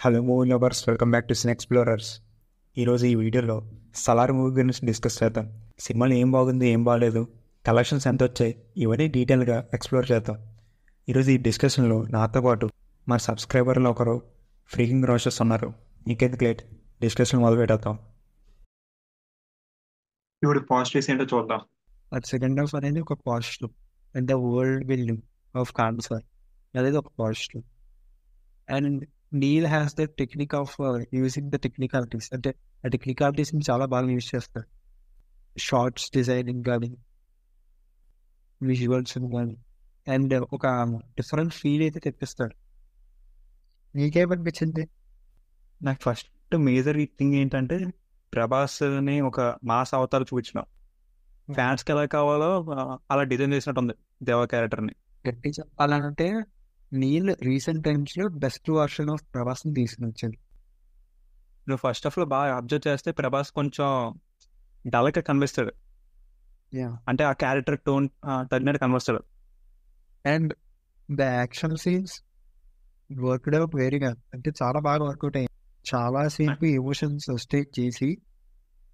Hello movie lovers, welcome back to sin explorers. ఈరోజు ఈ వీడియోలో సలార్ మూవీ గురించి డిస్కస్ చేద్దాం. సినిమాలు ఏం బాగుంది, ఏం బాగాలేదు, కలెక్షన్స్ ఎంత వచ్చాయి, ఇవన్నీ డీటెయిల్గా ఎక్స్ప్లోర్ చేద్దాం. ఈరోజు ఈ డిస్కషన్లో నాతో పాటు మా సబ్స్క్రైబర్లు ఒకరు ఫ్రీకింగ్ రోషస్ ఉన్నారు. ఇంకెందుకు లేట్, డిస్కషన్ మొదలు పెట్టేద్దాం. ఇప్పుడు పాజిటివ్స్ ఏంటో చూద్దాం. అది సెకండ్ హాఫ్ అనేది ఒక positive, and the world building of Khansaar అనేది ఒక positive. And Neel has the technique of using the technicalities, అంటే ఆ టెక్నికాలిటీస్ని చాలా బాగా యూజ్ చేస్తారు. షార్ట్స్ డిజైనింగ్ కానీ, విజువల్స్ కానీ, అండ్ ఒక డిఫరెంట్ ఫీల్ అయితే తెప్పిస్తాడు. నీకేమనిపించింది? నాకు ఫస్ట్ మేజర్ థింగ్ ఏంటంటే ప్రభాస్ని ఒక మాస్ అవతారం చూపించిన ఫ్యాన్స్కి ఎలా కావాలో అలా డిజైన్ చేసినట్టు ఉంది దేవ క్యారెక్టర్ని. గట్టి చెప్పాలంటే నీల్ రీసెంట్ టైమ్స్లో బెస్ట్ వర్షన్ ఆఫ్ ప్రభాస్ని తీసుకుని వచ్చింది. నువ్వు ఫస్ట్ ఆఫ్ లో బాగా అబ్జర్వ్ చేస్తే ప్రభాస్ కొంచెం డల్గా కనిపిస్తాడు, అంటే ఆ క్యారెక్టర్ టోన్ తగినట్టు కనిపిస్తాడు. And the action scenes worked out very well, అంటే చాలా బాగా వర్కౌట్ అయ్యింది. చాలా సీన్స్ ఎమోషన్స్ సస్టైన్ చేసి,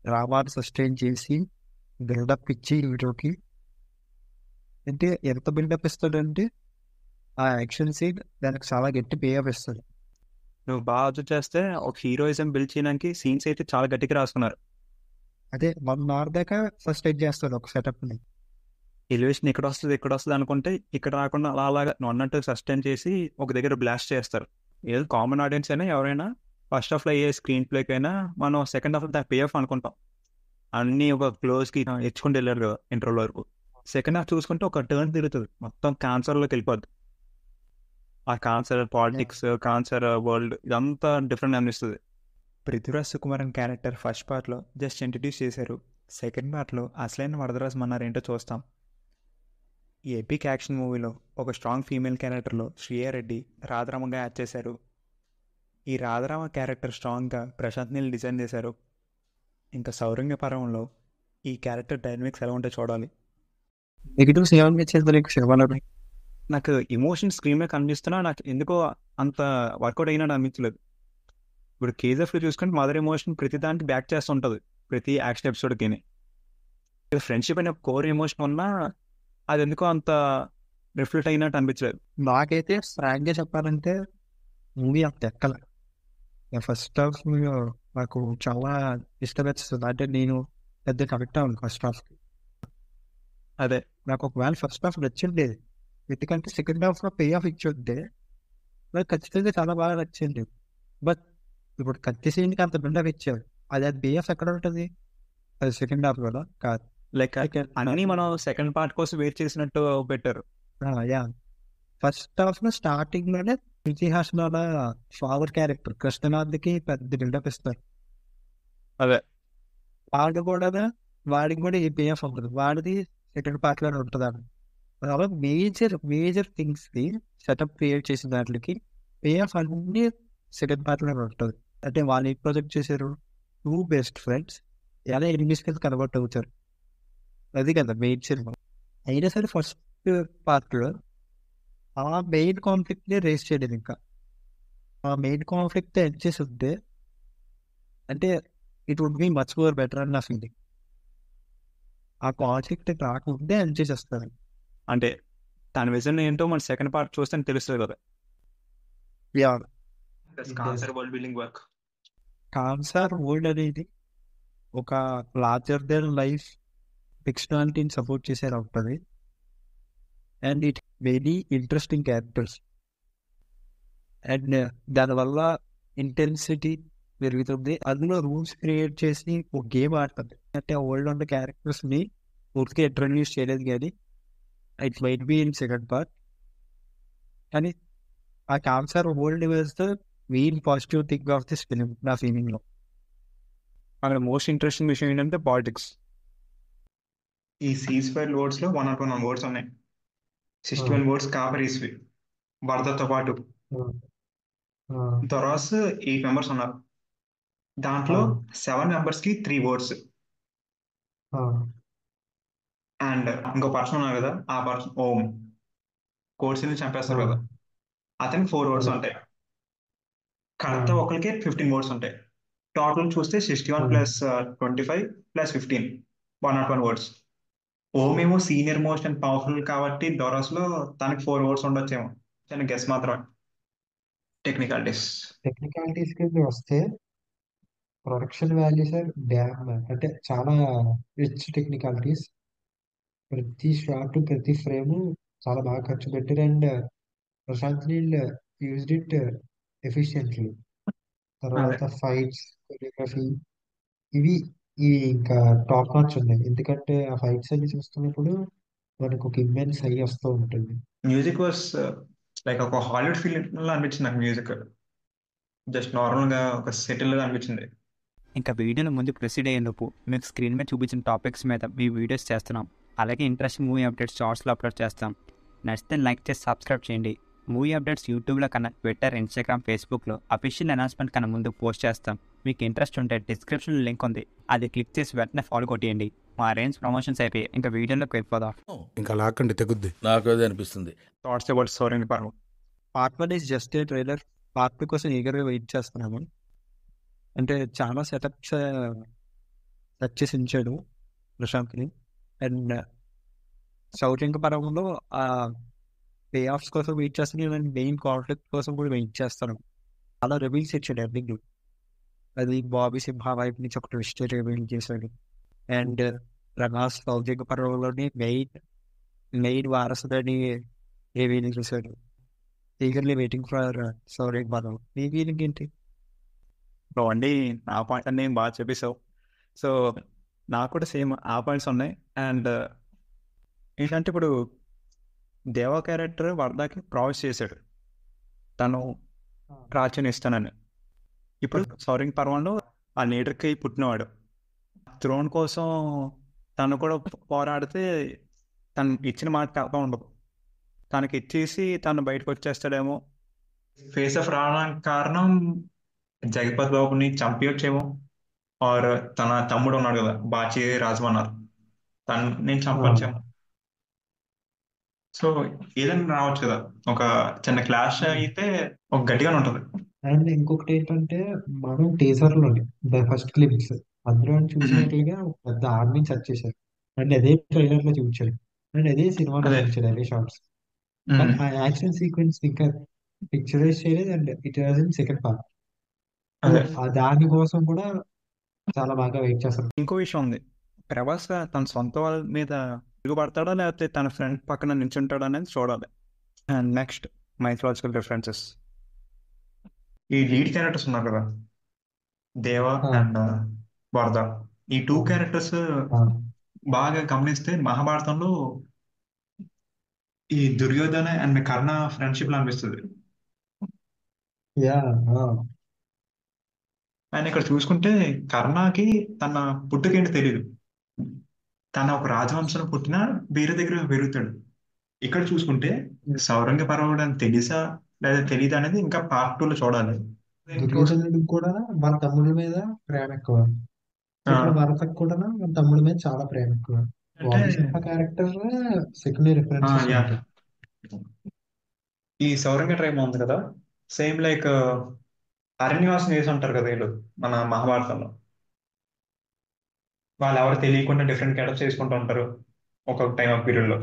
డ్రామాని సస్టైన్ చేసి, బిల్డప్ ఇచ్చి హీరోకి, అంటే ఎంత బిల్డప్ ఇస్తాడంటే ఆ యాక్షన్ సీన్ దానికి చాలా గట్టి పే ఆఫ్ ఇస్తుంది. నువ్వు బాగా అబ్జర్వ్ చేస్తే ఒక హీరోయిజం బిల్డ్ చేయడానికి సీన్స్ అయితే చాలా గట్టిగా రాసుకున్నారు. అదే 1 hour దాకా సస్టైన్ చేస్తాడు ఒక సెటప్ని. ఎలివేషన్ ఇక్కడ వస్తుంది అనుకుంటే ఇక్కడ రాకుండా అలాగా నువ్వు అన్నట్టు సస్టైన్ చేసి ఒక దగ్గర బ్లాస్ట్ చేస్తారు. ఏదో కామన్ ఆడియన్స్ అయినా ఎవరైనా ఫస్ట్ హాఫ్లో అయ్యే స్క్రీన్ ప్లేకైనా మనం సెకండ్ హాఫ్ దాకా పే ఆఫ్ అనుకుంటాం. అన్నీ ఒక క్లోజ్కి ఇచ్చుకుంటూ వెళ్ళారు కదా ఇంటర్వల్ వరకు. సెకండ్ హాఫ్ చూసుకుంటే ఒక టర్న్ తిరుగుతుంది, మొత్తం క్యాన్సర్లోకి వెళ్ళిపోద్ది. ఆ కాన్సర్ పాలిటిక్స్, కాన్సర్ వరల్డ్, ఇదంతా డిఫరెంట్ అనిపిస్తుంది. పృథ్వీరాజ్ సుకుమారన్ క్యారెక్టర్ ఫస్ట్ పార్ట్లో జస్ట్ ఇంట్రడ్యూస్ చేశారు. సెకండ్ పార్ట్లో అసలైన వరదరాజు మన్నారేంటో చూస్తాం. ఈ ఎపిక్ యాక్షన్ మూవీలో ఒక స్ట్రాంగ్ ఫీమేల్ క్యారెక్టర్లో శ్రీయారెడ్డి రాధారామగా యాడ్ చేశారు. ఈ రాధారామ క్యారెక్టర్ స్ట్రాంగ్గా ప్రశాంత్ నీల్ డిజైన్ చేశారు. ఇంకా సౌరంగ పర్వంలో ఈ క్యారెక్టర్ డైనమిక్స్ ఎలా ఉంటే చూడాలి. నెగిటివ్స్ ఏమనిపించేది? నాకు ఎమోషన్ స్క్రీన్ మీద కనిపిస్తున్నా నాకు ఎందుకో అంత వర్కౌట్ అయినట్టు అనిపించలేదు. ఇప్పుడు కేజీఎఫ్లో చూసుకుంటే మదర్ ఎమోషన్ ప్రతి దానికి బ్యాక్ చేస్తుంటుంది ప్రతి యాక్షన్ ఎపిసోడ్కి. ఫ్రెండ్షిప్ అనే కోర్ ఎమోషన్ ఉన్నా అది ఎందుకో అంత రిఫ్లెక్ట్ అయినట్టు అనిపించలేదు. నాకైతే ఫ్రాంక్గా చెప్పాలంటే మూవీ అంత ఎక్కల. ఫస్ట్ హాఫ్ నాకు చాలా ఇష్టపడుతుంది, అంటే నేను పెద్ద కరెక్ట్ అవ్వను ఫస్ట్ హాఫ్కి. అదే నాకు ఒకవేళ ఫస్ట్ హాఫ్ నచ్చిండేది, ఎందుకంటే సెకండ్ హాఫ్లో పే ఆఫ్ ఇచ్చుంటే నాకు ఖచ్చితంగా చాలా బాగా నచ్చింది. బట్ ఇప్పుడు కత్తి సీన్కి అంత బిల్డప్ ఇచ్చారు, అది పే ఆఫ్ ఎక్కడ ఉంటుంది? అది సెకండ్ హాఫ్ కదా కాదు. లైక్ అన్నీ మనం సెకండ్ పార్ట్ కోసం వెయిట్ చేసినట్టు పెట్టారు. యా, ఫస్ట్ హాఫ్లో స్టార్టింగ్లోనే ఇతిహాసంలో ఫాదర్ క్యారెక్టర్ కృష్ణనాథ్కి పెద్ద బిల్డప్ ఇస్తారు. అదే వాడికి కూడా ఈ పే ఆఫ్ ఉంటుంది, వాడిది సెకండ్ పార్ట్లోనే ఉంటుంది. అలా మేజర్ థింగ్స్కి సెటప్ క్రియేట్ చేసిన దాంట్లోకి పే ఆఫ్ అన్ని సెకండ్ పార్ట్లోనే ఉంటుంది. అంటే వాళ్ళు ఏం ప్రాజెక్ట్ చేశారు, 2 బెస్ట్ ఫ్రెండ్స్ ఎలా ఎనిమిస్కి కన్వర్ట్ అవుతారు, అది కదా మెయిన్ సినిమా. అయినా సరే ఫస్ట్ పార్ట్లో ఆ మెయిన్ కాన్ఫ్లిక్ట్ని రేస్ చేయలేదు. ఇంకా ఆ మెయిన్ కాన్ఫ్లిక్ట్ ఎండ్ చేసి ఉంటే అంటే it would be much more better అని నా ఫీలింగ్. ఆ కాన్ఫ్లిక్ట్ రాకుంటే ఎండ్ చేసేస్తారు. అంటే దాని విజన్ ఏంటో మన సెకండ్ పార్ట్ చూస్తే తెలుస్తుంది కదా. కాన్సర్ వరల్డ్ అనేది ఒక లార్జర్ దెన్ లైఫ్ ఫిక్షనాలిటీని సపోర్ట్ చేసేలా ఉంటుంది. And it very interesting characters, and దానివల్ల ఇంటెన్సిటీ పెరుగుతుంది. అందులో రూల్స్ క్రియేట్ చేసి ఒక గేమ్ ఆడుతుంది. అంటే ఆ వరల్డ్ ఉన్న క్యారెక్టర్స్ని పూర్తిగా ఇంట్రడ్యూస్ చేయలేదు, కానీ it might be in second part. కానీ ఆ cancer world was the main positive thing of this film నా ఫీలింగ్లో. అక్కడ మోస్ట్ ఇంట్రెస్టింగ్ విషయం ఏంటంటే పాలిటిక్స్. ఈ సీజ్ ఫైర్ వర్డ్స్ లో 101 వర్డ్స్ ఉన్నాయి. 61 వర్డ్స్ కాపరీస్వి వరదతో పాటు. దొరాస్ 8 మెంబర్స్ ఉన్నారు, దాంట్లో 7 మెంబర్స్ కి 3 వర్డ్స్. అండ్ ఇంకో పర్సన్ ఉన్నారు కదా, ఆ పర్సన్ ఓం కోర్సుని చంపేస్తారు కదా, అతనికి 4 ఓట్స్ ఉంటాయి. కరెక్ట్ ఒకరికి 15 ఓట్స్ ఉంటాయి. టోటల్ చూస్తే 61 ప్లస్ 25 ప్లస్ 15 101 ఓట్స్. ఓం ఏమో సీనియర్ మోస్ట్ అండ్ పవర్ఫుల్ కాబట్టి డొరస్ లో తనకి 4 ఓట్స్ ఉండొచ్చేమో. చిన్న గెస్ మాత్రం. టెక్నికాలిటీస్. టెక్నికాలిటీస్ కింద వస్తే ప్రొడక్షన్ వాల్యూస్ ఆర్ డ్యామ్, అంటే చాలా రిచ్ టెక్నికాలిటీస్. ప్రతి షాట్ ప్రతి ఫ్రేమ్ చాలా బాగా ఖర్చు పెట్టారు. And Prashanth Neel used it efficiently. అదే తర్వాత ఫైట్స్, కొరియోగ్రఫీ, ఇవి ఇవి ఇంకా టాప్ నాచ్ ఉన్నాయి. ఎందుకంటే ఆ ఫైట్స్ అన్ని చూస్తున్నప్పుడు మనకు ఒక ఇమ్మెన్స్ హై వస్తూ ఉంటుంది. మ్యూజిక్ వాస్ లైక్ ఒక హాలీవుడ్ ఫిల్మ్ లో అనిపించింది నాకు. మ్యూజిక్ జస్ట్ నార్మల్ గా ఒక సెటిల్ గా అనిపించింది. ఇంకా వీడియోని ముందు ప్రొసీడ్ అయ్యేందుకు మీకు స్క్రీన్ మీద చూపించిన టాపిక్స్ మీద మీ వీడియోస్ చేస్తున్నాం. అలాగే ఇంట్రెస్టింగ్ మూవీ అప్డేట్స్ షార్ట్స్లో అప్లోడ్ చేస్తాం. నచ్చితే లైక్ చేసి సబ్స్క్రైబ్ చేయండి. మూవీ అప్డేట్స్ యూట్యూబ్లో కన్నా ట్విట్టర్, ఇన్స్టాగ్రామ్, ఫేస్బుక్లో అఫీషియల్ అనౌన్స్మెంట్ కన్నా ముందు పోస్ట్ చేస్తాం. మీకు ఇంట్రెస్ట్ ఉంటే డిస్క్రిప్షన్లో లింక్ ఉంది, అది క్లిక్ చేసి వెంటనే ఫాలో కొట్టేయండి. మా రేంజ్ ప్రమోషన్స్ అయిపోయి ఇంకా వీడియోలోకి వెళ్ళిపోదాం. ఇంకా లాక్కండి తెగుద్ది. నాకు అదే అనిపిస్తుంది. థాట్స్ అబౌట్ సోరెంగి పర్వం. Part 1 is just a trailer. Part 2 కోసం ఈగర్గా వెయిట్ చేస్తున్నాము. అంటే చాలా సెటప్స్ సెట్ చేసి ఉంచాడు ప్రశాంత్ని. అండ్ సౌరింగ పర్వంలో ఆ పే ఆఫ్స్ కోసం వెయిట్ చేస్తున్నాను. అండ్ మెయిన్ కాన్ఫ్లిక్ట్ కోసం కూడా వెయిట్ చేస్తాను. చాలా రివీల్స్ ఇచ్చాడు ఎండింగ్. అది బాబీ సింహ వైపు నుంచి ఒక ట్విస్ట్ రివీల్ చేశాడు. అండ్ ప్రభాస్ సౌరింగ పర్వంలోని మెయిన్ వారసుడని రివీల్ చేశాడు. ఈగర్లీ వెయిటింగ్ ఫర్ సౌరింగ పర్వం. మీ ఫీలింగ్ ఏంటి? అండి, నా పాయింట్ అన్నీ బాగా చెప్పేసావు. సో నాకు కూడా సేమ్ ఆ పాయింట్స్ ఉన్నాయి. అండ్ ఏంటంటే ఇప్పుడు దేవా క్యారెక్టర్ వరదాకి ప్రామిస్ చేశాడు తను రాజ్యం ఇస్తానని. ఇప్పుడు సౌరింగ్ పర్వంలో ఆ లీడర్కి పుట్టినవాడు. థ్రోన్ కోసం తను కూడా పోరాడితే తను ఇచ్చిన మాట కాక ఉండదు. తనకి ఇచ్చేసి తను బయటకు వచ్చేస్తాడేమో. ఫేస్ ఆఫ్ రావడానికి కారణం జగపతి బాబుని చంపేయొచ్చేమో, ఆర్ తన తమ్ముడు ఉన్నాడు కదా బాచి రాజమన్నారు, తను నేను చంపొచ్చేమో. సో ఏదైనా రావచ్చు కదా, ఒక చిన్న క్లాష్ అయితే ఒక గట్టిగానే ఉంటుంది. అండ్ ఇంకొకటి ఏంటంటే మనం టీజర్ లోని ఫస్ట్ క్లిప్స్ అందులో చూసినట్లుగా ఒక పెద్ద ఆర్మీని సెట్ చేశారు. అండ్ అదే ట్రైలర్ లో చూపించాడు. అండ్ అదే సినిమాలో అదే. చూపించాడు అదే షార్ట్స్. బట్ ఆ యాక్షన్ సీక్వెన్స్ ఇంకా పిక్చరైజ్ చేయలేదు. And it was in second part. అదే. దాని కోసం కూడా చాలా బాగా వెయిట్ చేస్తారు. ఇంకో విషయం ఉంది, ప్రభాస్ తన సొంత వాళ్ళ మీద తిరుగుబడతాడా లేకపోతే తన ఫ్రెండ్ పక్కన నిల్చుంటాడా అనేది చూడాలి. And next mythological references. ఈ లీడ్ క్యారెక్టర్స్ ఉన్నారు కదా, దేవ అండ్ వరద, ఈ 2 క్యారెక్టర్స్ బాగా గమనిస్తే మహాభారతంలో ఈ దుర్యోధన అండ్ కర్ణ ఫ్రెండ్షిప్ లో అనిపిస్తుంది. అండ్ ఇక్కడ చూసుకుంటే కర్ణకి తన పుట్టుకేంటి తెలియదు. తన ఒక రాజవంశంలో పుట్టిన వేరే దగ్గర పెరుగుతాడు. ఇక్కడ చూసుకుంటే సౌరంగ పర్వం అని తెలుసా లేదా తెలియదు అనేది ఇంకా పార్ట్ 2 లో చూడాలి. దుర్యోధనుడికి కూడా మన తమ్ముడి మీద ప్రేమ ఎక్కువ. ఇక్కడ భరతకు కూడా మన తమ్ముడి మీద చాలా ప్రేమ ఎక్కువ. Character second reference. ఈ సౌరంగ ట్రైబ్ ఉంది కదా, సేమ్ లైక్ అరణ్యవాసం చేసి ఉంటారు కదా వీళ్ళు మన మహాభారతంలో. వాళ్ళు ఎవరు తెలియకుండా డిఫరెంట్ క్యారెక్టర్స్ చేసుకుంటూ ఉంటారు ఒక టైం ఆఫ్ పీరియడ్ లో.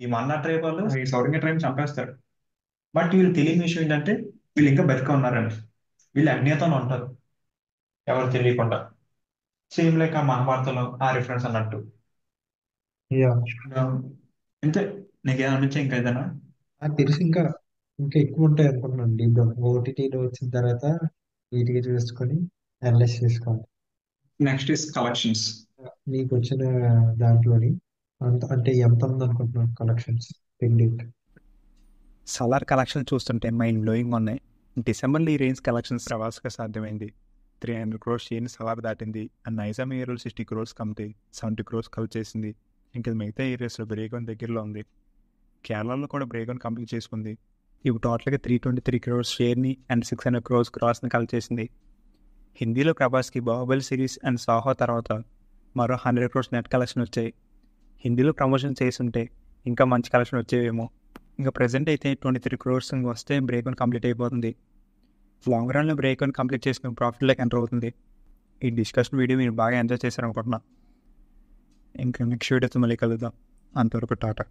ఈ మన్నా ట్రైబ్ వాళ్ళు ఈ సౌరంగ ట్రైబ్ చంపేస్తారు. బట్ వీళ్ళు తెలియని విషయం ఏంటంటే వీళ్ళు ఇంకా బతిక ఉన్నారని. వీళ్ళు అజ్ఞాతంలో ఉంటారు ఎవరు తెలియకుండా. సేమ్ లైక్ ఆ మహాభారతంలో ఆ రిఫరెన్స్ అన్నట్టు. అంతే. నీకేమనిపించా ఇంకా ఏదైనా? నాకు తెలిసి ఇంకా ఇంకా ఎక్కువ ఉంటాయి అనుకుంటున్నాను. దీంట్లో ఓటీటీలో వచ్చిన తర్వాత వీటికి చూసుకొని అనలైజ్ చేసుకోండి. Next is collections. మీకు వచ్చిన దాంట్లోని అంటే ఎంత ఉంది అనుకుంటున్నాను కలెక్షన్స్? సలార్ కలెక్షన్ చూస్తుంటే మైండ్ బ్లోయింగ్ ఉన్నాయి. డిసెంబర్లో ఈ రేంజ్ కలెక్షన్స్ ప్రభాస్గా సాధ్యమైంది. 300 crores షేర్ని సలార్ దాటింది. అండ్ నైజాం ఏరియాలో 60 crores కమ్మితే 70 crores కవర్ చేసింది. ఇంకా మిగతా ఏరియాస్లో బ్రేక్ దగ్గరలో ఉంది. కేరళలో కూడా బ్రేక్ కంప్లీట్ చేసుకుంది. ఇవి టోటల్గా 323 crores షేర్ని అండ్ 600 crores క్రాస్ని కవర్ చేసింది. హిందీలో ప్రభాస్కి బాహుబలి సిరీస్ అండ్ సాహో తర్వాత మరో 100 crores నెట్ కలెక్షన్ వచ్చాయి. హిందీలో ప్రమోషన్ చేస్తుంటే ఇంకా మంచి కలెక్షన్ వచ్చేవేమో. ఇంకా ప్రెజెంట్ అయితే 23 crores వస్తే బ్రేక్ వన్ కంప్లీట్ అయిపోతుంది. లాంగ్ రన్లో బ్రేక్ వన్ కంప్లీట్ చేసుకుని ప్రాఫిట్లోకి ఎంటర్ అవుతుంది. ఈ డిస్కషన్ వీడియో మీరు బాగా ఎంజాయ్ చేశారనుకుంటున్నా. ఇంకా నెక్స్ట్ వీడియోతో మళ్ళీ కలుద్దాం. అంతవరకు టాటా.